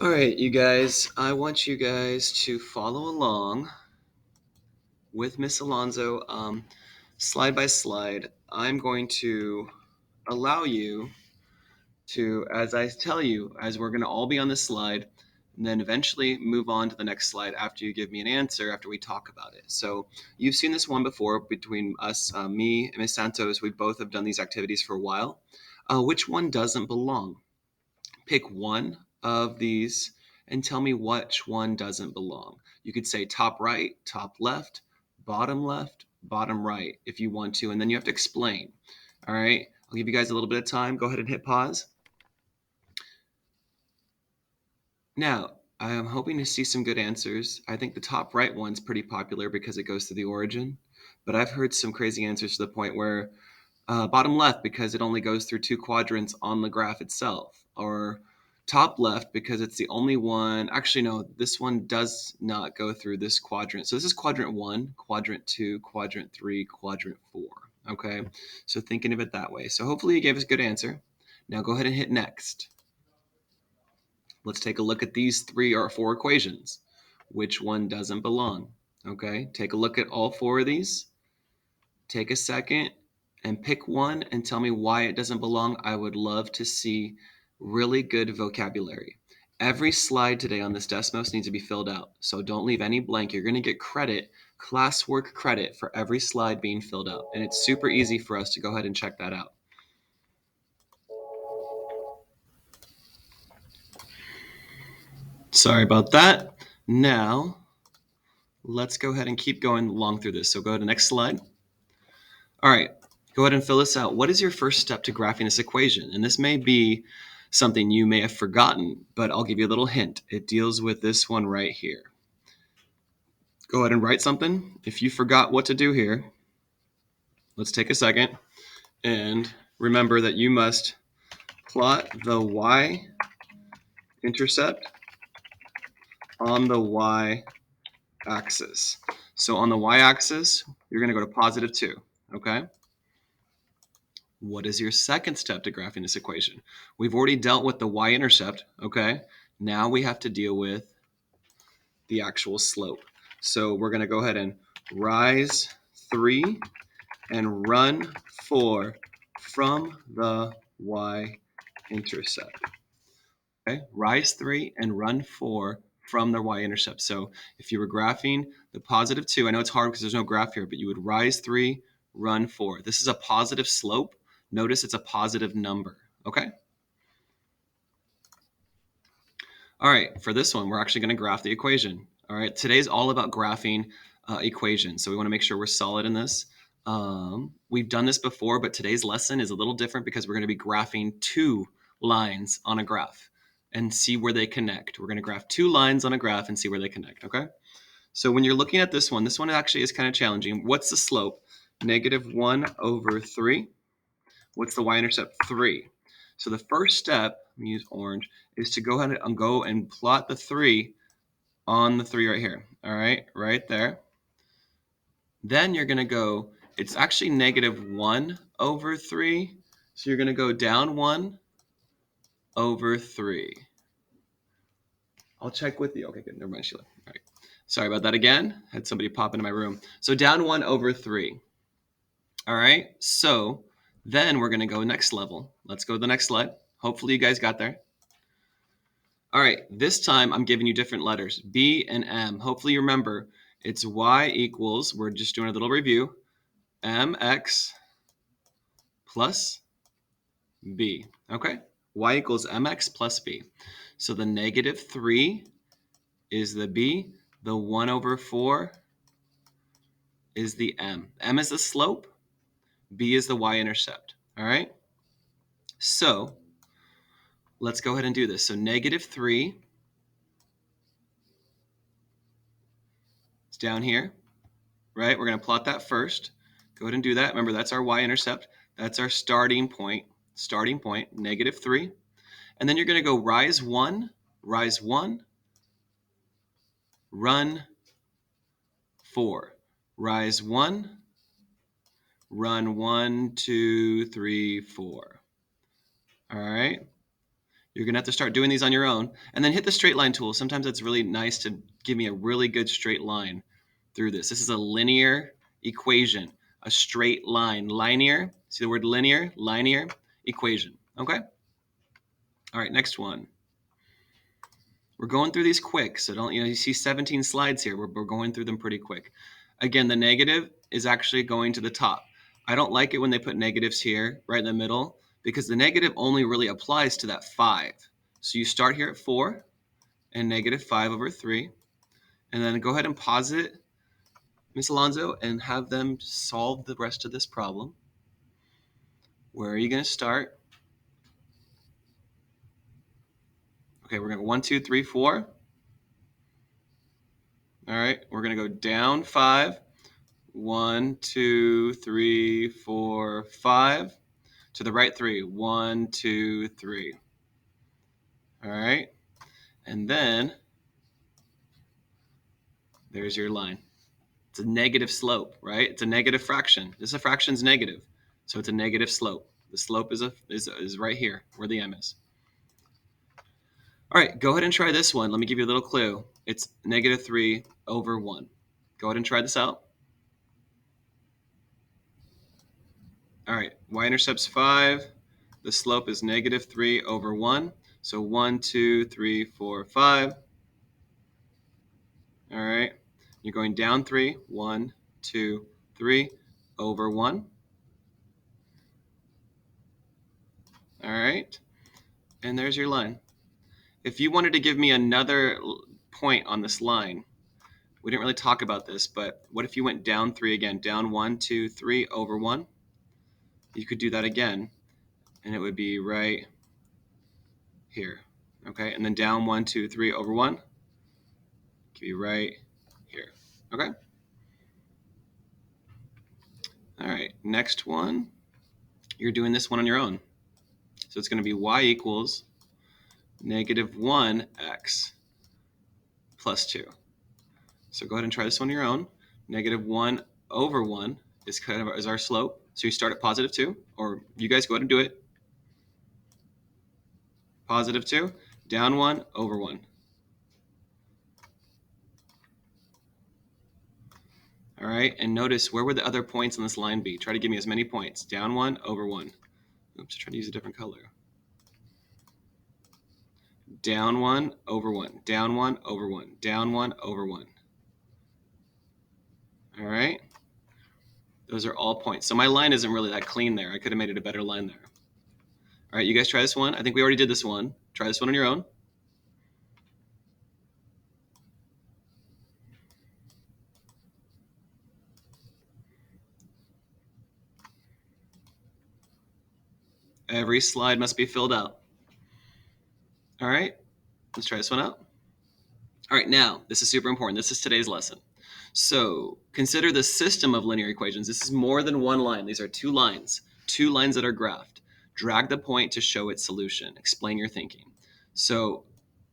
All right, you guys, I want you guys to follow along with Miss Alonso, slide by slide. I'm going to allow you to, as I tell you, as we're going to all be on this slide, and then eventually move on to the next slide after you give me an answer after we talk about it. So you've seen this one before between us, me and Miss Santos. We both have done these activities for a while. Which one doesn't belong? Pick one of these and tell me which one doesn't belong. You could say top right, top left, bottom right if you want to, and then you have to explain. All right, I'll give you guys a little bit of time. Go ahead and hit pause. Now, I am hoping to see some good answers. I think the top right one's pretty popular because it goes to the origin, but I've heard some crazy answers to the point where bottom left because it only goes through two quadrants on the graph itself, or top left because it's the only one. Actually, no, this one does not go through this quadrant. So this is quadrant 1, quadrant 2, quadrant 3, quadrant 4. Okay, so thinking of it that way. So hopefully you gave us a good answer. Now go ahead and hit next. Let's take a look at these 3 or 4 equations. Which one doesn't belong? Okay, take a look at all 4 of these. Take a second and pick one and tell me why it doesn't belong. I would love to see really good vocabulary. Every slide today on this Desmos needs to be filled out, so don't leave any blank. You're going to get credit, classwork credit, for every slide being filled out, and it's super easy for us to go ahead and check that out. Sorry about that. Now, let's go ahead and keep going along through this. So go to the next slide. All right, go ahead and fill this out. What is your first step to graphing this equation? And this may be something you may have forgotten, but I'll give you a little hint. It deals with this one right here. Go ahead and write something. If you forgot what to do here, let's take a second and remember that you must plot the y-intercept on the y-axis. So on the y-axis, you're going to go to positive 2, okay? What is your second step to graphing this equation? We've already dealt with the y-intercept, okay? Now we have to deal with the actual slope. So we're going to go ahead and rise 3 and run 4 from the y-intercept. Okay, rise 3 and run 4 from the y-intercept. So if you were graphing the positive 2, I know it's hard because there's no graph here, but you would rise 3, run 4. This is a positive slope. Notice it's a positive number, okay? All right, for this one, we're actually going to graph the equation. All right, today's all about graphing equations, so we want to make sure we're solid in this. We've done this before, but today's lesson is a little different because we're going to be graphing 2 lines on a graph and see where they connect. We're going to graph 2 lines on a graph and see where they connect, okay? So when you're looking at this one actually is kind of challenging. What's the slope? -1/3. What's the y-intercept? 3. So the first step, I'm going to use orange, is to go ahead and go and plot the 3 on the 3 right here. All right there. Then you're going to go, it's actually -1/3. So you're going to go down 1/3. I'll check with you. Okay, good. Never mind, Sheila. All right. Sorry about that again. Had somebody pop into my room. So down 1/3. All right. So then we're going to go next level. Let's go to the next slide. Hopefully you guys got there. All right. This time I'm giving you different letters, B and M. Hopefully you remember it's y equals, we're just doing a little review, mx plus b. Okay. Y equals mx plus b. So the -3 is the b. The 1/4 is the m. M is the slope. B is the y-intercept. All right. So let's go ahead and do this. So -3 is down here, right? We're going to plot that first. Go ahead and do that. Remember, that's our y-intercept. That's our starting point, -3. And then you're going to go rise 1, run 4. Rise 1, run 1, 2, 3, 4. All right. You're going to have to start doing these on your own. And then hit the straight line tool. Sometimes it's really nice to give me a really good straight line through this. This is a linear equation, a straight line. Linear, see the word linear? Linear equation, okay? All right, next one. We're going through these quick, so don't, you see 17 slides here. We're going through them pretty quick. Again, the negative is actually going to the top. I don't like it when they put negatives here, right in the middle, because the negative only really applies to that 5. So you start here at 4 and negative 5 over 3, and then go ahead and pause it, Miss Alonso, and have them solve the rest of this problem. Where are you going to start? Okay, we're going to go 1, 2, 3, 4. All right, we're going to go down 5. 1, 2, 3, 4, 5. To the right 3. 1, 2, 3. All right, and then there's your line. It's a negative slope, right? It's a negative fraction. This fraction's negative, so it's a negative slope. The slope is right here where the m is. All right, go ahead and try this one. Let me give you a little clue. It's negative 3 over 1. Go ahead and try this out. All right, y-intercept's 5. The slope is negative 3 over 1. So 1, 2, 3, 4, 5. All right, you're going down 3. 1, 2, 3 over 1. All right, and there's your line. If you wanted to give me another point on this line, we didn't really talk about this, but what if you went down 3 again? Down 1, 2, 3 over 1. You could do that again, and it would be right here. Okay, and then down 1, 2, 3 over 1. It could be right here. Okay. All right, next one. You're doing this one on your own. So it's going to be y equals negative 1x plus 2. So go ahead and try this one on your own. Negative 1 over 1 is our slope. So you start at positive 2, or you guys go ahead and do it. Positive 2, down 1 over 1. All right, and notice where would the other points on this line be? Try to give me as many points. Down 1 over 1. Oops, try to use a different color. Down 1 over 1. Down 1 over 1. Down 1 over 1. All right, those are all points. So my line isn't really that clean there. I could have made it a better line there. All right, you guys try this one. I think we already did this one. Try this one on your own. Every slide must be filled out. All right, let's try this one out. All right, now, this is super important. This is today's lesson. So consider the system of linear equations. This is more than one line. These are two lines that are graphed. Drag the point to show its solution. Explain your thinking. So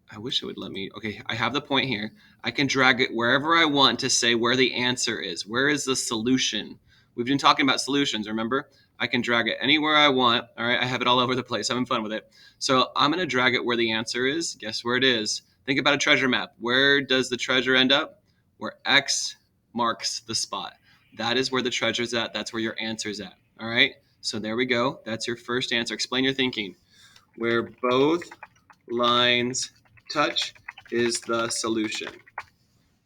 I wish it would let me. Okay, I have the point here. I can drag it wherever I want to say where the answer is. Where is the solution? We've been talking about solutions, remember? I can drag it anywhere I want. All right, I have it all over the place. Having fun with it. So I'm going to drag it where the answer is. Guess where it is? Think about a treasure map. Where does the treasure end up? Where X marks the spot. That is where the treasure's at. That's where your answer's at. All right, so there we go. That's your first answer. Explain your thinking. Where both lines touch is the solution.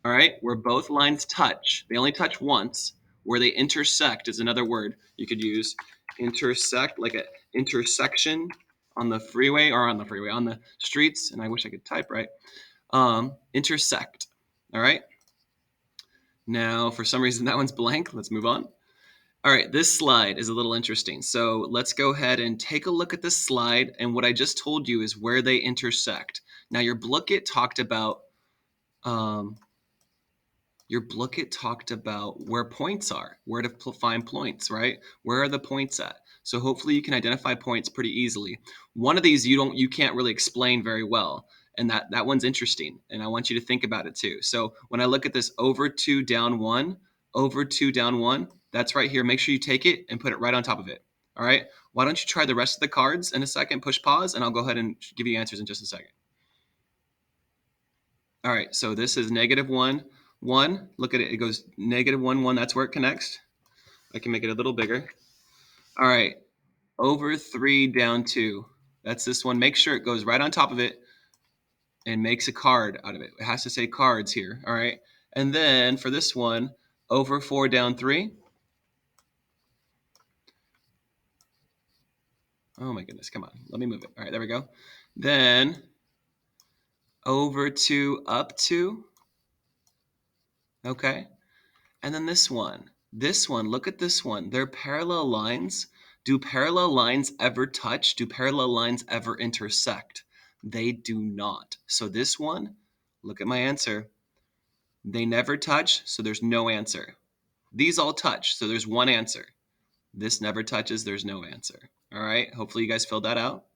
All right, where both lines touch, they only touch once. Where they intersect is another word you could use. Intersect, like an intersection on the freeway, on the streets, and I wish I could type right. Intersect. All right. Now, for some reason, that one's blank. Let's move on. All right, this slide is a little interesting. So let's go ahead and take a look at this slide. And what I just told you is where they intersect. Now, your booklet talked about where points are, where to find points, right? Where are the points at? So hopefully you can identify points pretty easily. One of these you can't really explain very well, and that one's interesting, and I want you to think about it too. So when I look at this over 2 down 1, over 2 down 1, that's right here. Make sure you take it and put it right on top of it. All right? Why don't you try the rest of the cards in a second, push pause, and I'll go ahead and give you answers in just a second. All right, so this is -1, 1. Look at it. It goes -1, 1. That's where it connects. I can make it a little bigger. All right, over 3, down 2. That's this one. Make sure it goes right on top of it and makes a card out of it. It has to say cards here. All right, and then for this one, over 4, down 3. Oh my goodness, come on. Let me move it. All right, there we go. Then over 2, up 2. Okay. And then this one, look at this one. They're parallel lines. Do parallel lines ever touch? Do parallel lines ever intersect? They do not. So this one, look at my answer. They never touch, so there's no answer. These all touch, so there's one answer. This never touches, there's no answer. All right, hopefully you guys filled that out.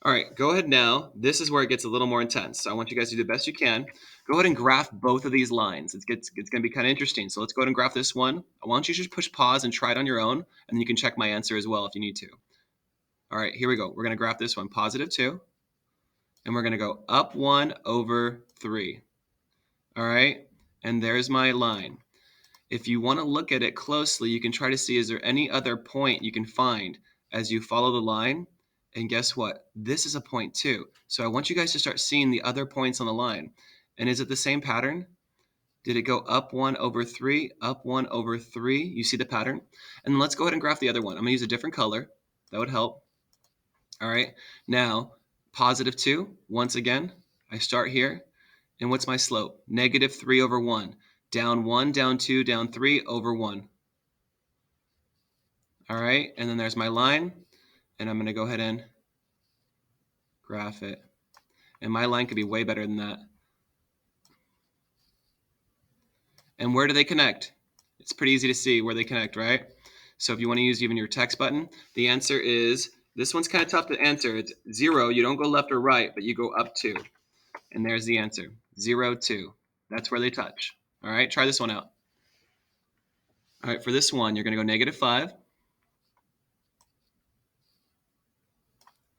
All right, go ahead now. This is where it gets a little more intense. So I want you guys to do the best you can. Go ahead and graph both of these lines. It's going to be kind of interesting. So let's go ahead and graph this one. Why don't you just push pause and try it on your own, and then you can check my answer as well if you need to. All right, here we go. We're going to graph this one, +2, and we're going to go up 1 over 3. All right, and there's my line. If you want to look at it closely, you can try to see, is there any other point you can find as you follow the line? And guess what? This is a point too. So I want you guys to start seeing the other points on the line. And is it the same pattern? Did it go up 1 over 3, up 1 over 3? You see the pattern? And let's go ahead and graph the other one. I'm going to use a different color. That would help. All right. Now, +2, once again, I start here. And what's my slope? -3 over 1. Down 1, down 2, down 3, over 1. All right. And then there's my line. And I'm going to go ahead and graph it. And my line could be way better than that. And where do they connect? It's pretty easy to see where they connect, right? So if you want to use even your text button, the answer is, this one's kind of tough to answer. It's 0. You don't go left or right, but you go up 2. And there's the answer, 0, 2. That's where they touch. All right, try this one out. All right, for this one, you're going to go -5.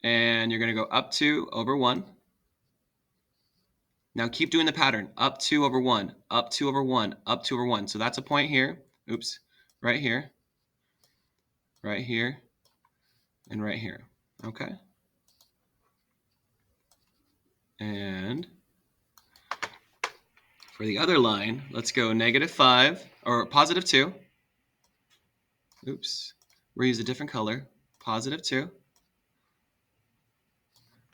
And you're going to go up 2 over 1. Now keep doing the pattern. Up 2 over 1, up 2 over 1, up 2 over 1. So that's a point here. Oops. Right here. Right here. And right here. Okay. And for the other line, let's go -5 or +2. Oops. We're going to use a different color. +2.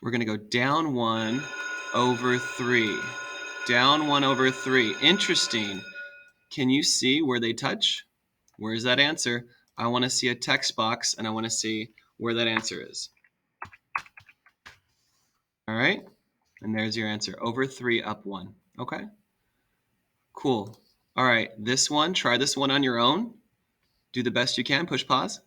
We're going to go down 1 over 3. Down 1 over 3. Interesting. Can you see where they touch? Where is that answer? I want to see a text box, and I want to see where that answer is. All right? And there's your answer. Over 3, up 1. Okay? Cool. All right. This one, try this one on your own. Do the best you can. Push pause.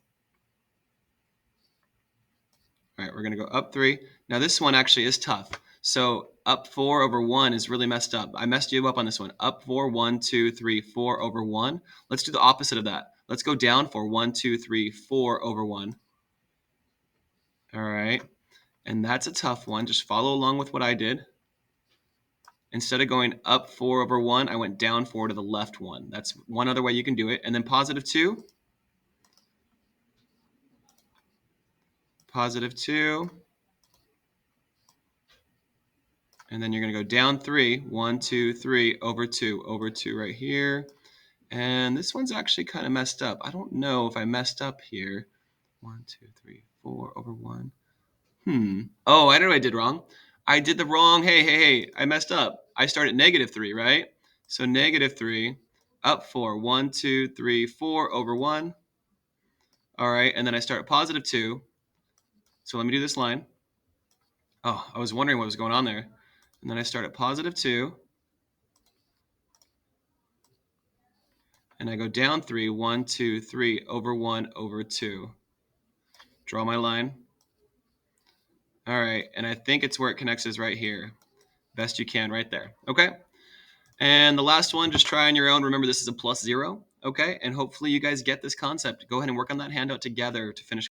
All right, we're going to go up 3. Now this one actually is tough. So up 4 over 1 is really messed up. I messed you up on this one. Up 4, 1, 2, 3, 4 over 1. Let's do the opposite of that. Let's go down 4, 1, 2, 3, 4 over 1. All right. And that's a tough one. Just follow along with what I did. Instead of going up 4 over 1, I went down 4 to the left 1. That's one other way you can do it. And then +2. +2. And then you're going to go down 3, 1, 2, 3, over 2 right here. And this one's actually kind of messed up. I don't know if I messed up here. 1, 2, 3, 4 over 1. Oh, I know what I did wrong. I did the wrong, hey, I messed up. I started -3, right? So -3, up 4, 1, 2, 3, 4 over 1. All right, and then I start at +2. So let me do this line. Oh, I was wondering what was going on there. And then I start at +2. And I go down 3, 1, 2, 3, over 1, over 2. Draw my line. All right, and I think it's where it connects is right here. Best you can right there. Okay. And the last one, just try on your own. Remember, this is a +0. Okay, and hopefully you guys get this concept. Go ahead and work on that handout together to finish